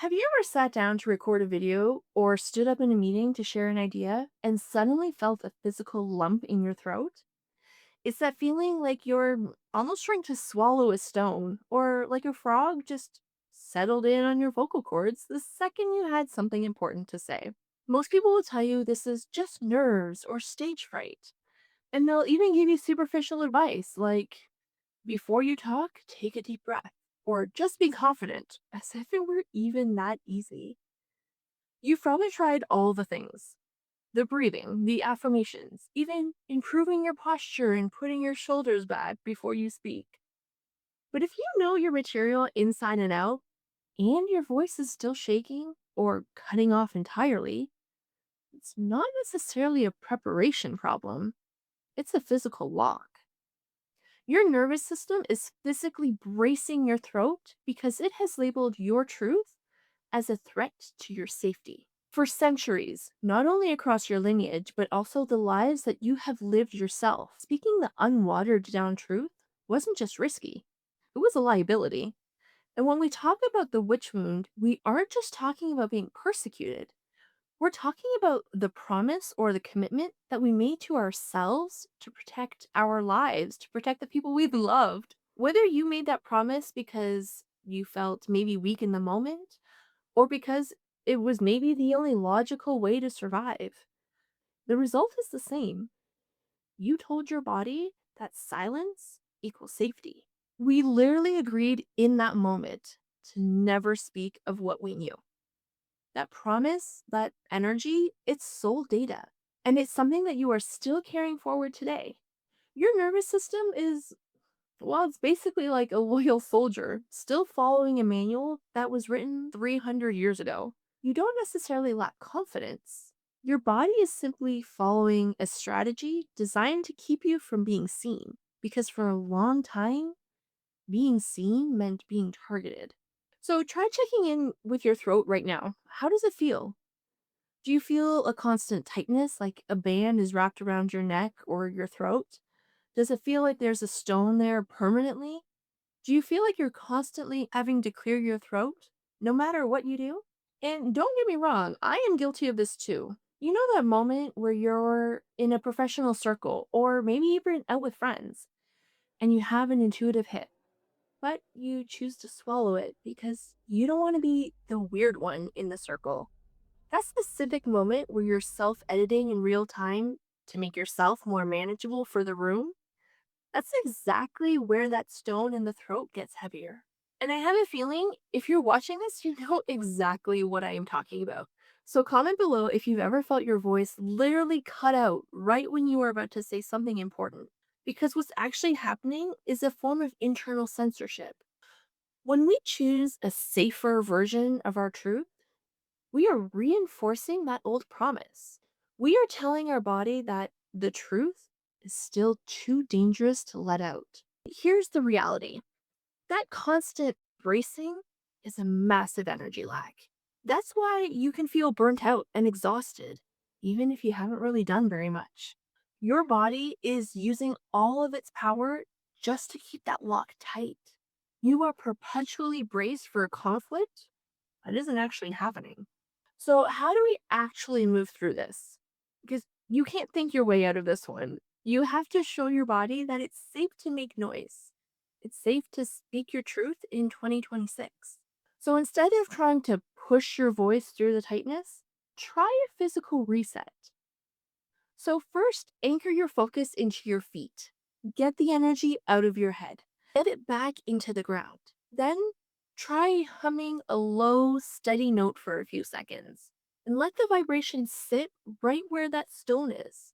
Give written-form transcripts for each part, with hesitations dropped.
Have you ever sat down to record a video or stood up in a meeting to share an idea and suddenly felt a physical lump in your throat? It's that feeling like you're almost trying to swallow a stone or like a frog just settled in on your vocal cords the second you had something important to say. Most people will tell you this is just nerves or stage fright, and they'll even give you superficial advice like before you talk, take a deep breath, or just be confident, as if it were even that easy. You've probably tried all the things: the breathing, the affirmations, even improving your posture and putting your shoulders back before you speak. But if you know your material inside and out, and your voice is still shaking or cutting off entirely, it's not necessarily a preparation problem, it's a physical block. Your nervous system is physically bracing your throat because it has labeled your truth as a threat to your safety. For centuries, not only across your lineage, but also the lives that you have lived yourself, speaking the unwatered down truth wasn't just risky, it was a liability. And when we talk about the witch wound, we aren't just talking about being persecuted. We're talking about the promise or the commitment that we made to ourselves to protect our lives, to protect the people we loved. Whether you made that promise because you felt maybe weak in the moment or because it was maybe the only logical way to survive, the result is the same. You told your body that silence equals safety. We literally agreed in that moment to never speak of what we knew. That promise, that energy, it's soul data. And it's something that you are still carrying forward today. Your nervous system is, well, it's basically like a loyal soldier, still following a manual that was written 300 years ago. You don't necessarily lack confidence. Your body is simply following a strategy designed to keep you from being seen. Because for a long time, being seen meant being targeted. So try checking in with your throat right now. How does it feel? Do you feel a constant tightness, like a band is wrapped around your neck or your throat? Does it feel like there's a stone there permanently? Do you feel like you're constantly having to clear your throat, no matter what you do? And don't get me wrong, I am guilty of this too. You know that moment where you're in a professional circle, or maybe even out with friends, and you have an intuitive hit, but you choose to swallow it because you don't want to be the weird one in the circle. That specific moment where you're self editing in real time to make yourself more manageable for the room, that's exactly where that stone in the throat gets heavier. And I have a feeling if you're watching this, you know exactly what I am talking about. So comment below if you've ever felt your voice literally cut out right when you are about to say something important. Because what's actually happening is a form of internal censorship. When we choose a safer version of our truth, we are reinforcing that old promise. We are telling our body that the truth is still too dangerous to let out. Here's the reality: that constant bracing is a massive energy lag. That's why you can feel burnt out and exhausted, even if you haven't really done very much. Your body is using all of its power just to keep that lock tight. You are perpetually braced for a conflict that isn't actually happening. So, how do we actually move through this? Because you can't think your way out of this one. You have to show your body that it's safe to make noise. It's safe to speak your truth in 2026. So, instead of trying to push your voice through the tightness, try a physical reset. So, first, anchor your focus into your feet. Get the energy out of your head. Get it back into the ground. Then, try humming a low, steady note for a few seconds. And let the vibration sit right where that stone is.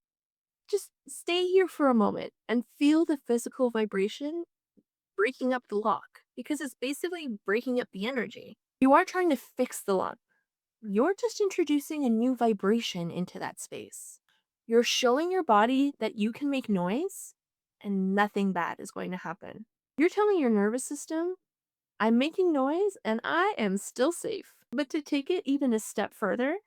Just stay here for a moment and feel the physical vibration breaking up the lock, because it's basically breaking up the energy. You aren't trying to fix the lock, you're just introducing a new vibration into that space. You're showing your body that you can make noise and nothing bad is going to happen. You're telling your nervous system, I'm making noise and I am still safe. But to take it even a step further,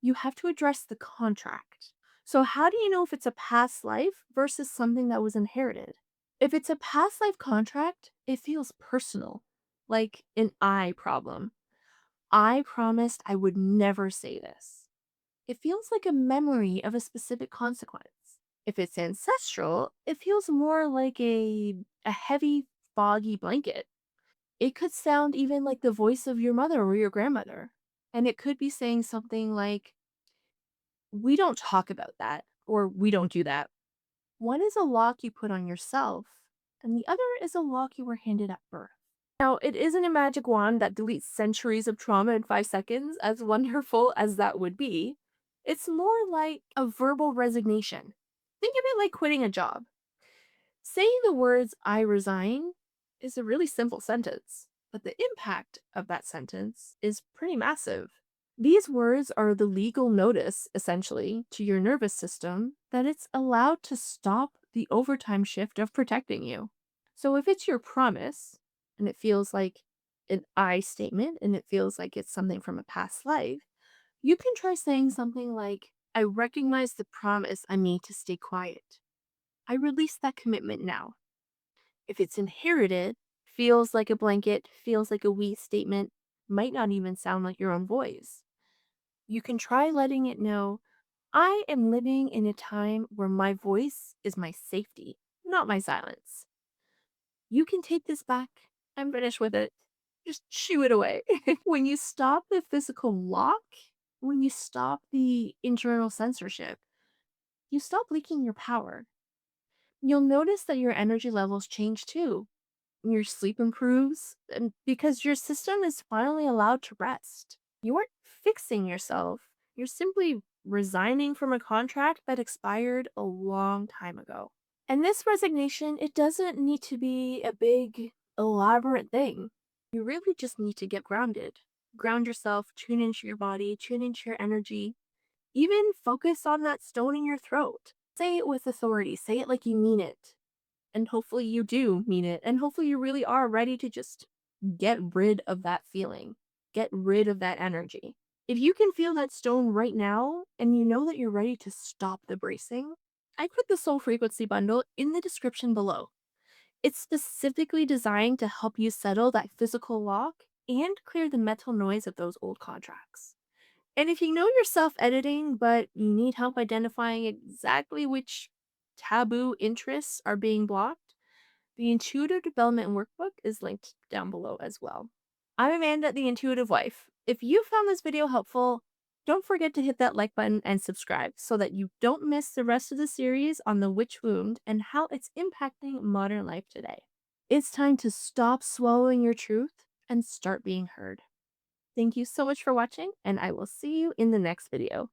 you have to address the contract. So, how do you know if it's a past life versus something that was inherited? If it's a past life contract, it feels personal, like an I problem. I promised I would never say this. It feels like a memory of a specific consequence. If it's ancestral, it feels more like a heavy, foggy blanket. It could sound even like the voice of your mother or your grandmother. And it could be saying something like, we don't talk about that, or we don't do that. One is a lock you put on yourself, and the other is a lock you were handed at birth. Now, it isn't a magic wand that deletes centuries of trauma in 5 seconds, as wonderful as that would be. It's more like a verbal resignation. Think of it like quitting a job. Saying the words, I resign, is a really simple sentence, but the impact of that sentence is pretty massive. These words are the legal notice, essentially, to your nervous system that it's allowed to stop the overtime shift of protecting you. So if it's your promise, and it feels like an I statement, and it feels like it's something from a past life, you can try saying something like, I recognize the promise I made to stay quiet. I release that commitment now. If it's inherited, feels like a blanket, feels like a we statement, might not even sound like your own voice. You can try letting it know, I am living in a time where my voice is my safety, not my silence. You can take this back. I'm finished with it. Just shoo it away. When you stop the physical lock, when you stop the internal censorship, you stop leaking your power. You'll notice that your energy levels change too. Your sleep improves and because your system is finally allowed to rest. You aren't fixing yourself. You're simply resigning from a contract that expired a long time ago. And this resignation, it doesn't need to be a big, elaborate thing. You really just need to get grounded. Ground yourself, tune into your body, tune into your energy. Even focus on that stone in your throat. Say it with authority, say it like you mean it. And hopefully you do mean it. And hopefully you really are ready to just get rid of that feeling, get rid of that energy. If you can feel that stone right now and you know that you're ready to stop the bracing, I put the Soul Frequency Bundle in the description below. It's specifically designed to help you settle that physical lock and clear the mental noise of those old contracts. And if you know you're self editing, but you need help identifying exactly which taboo interests are being blocked, the Intuitive Development Workbook is linked down below as well. I'm Amanda, the Intuitive Wife. If you found this video helpful, don't forget to hit that like button and subscribe so that you don't miss the rest of the series on the witch wound and how it's impacting modern life today. It's time to stop swallowing your truth and start being heard. Thank you so much for watching, and I will see you in the next video.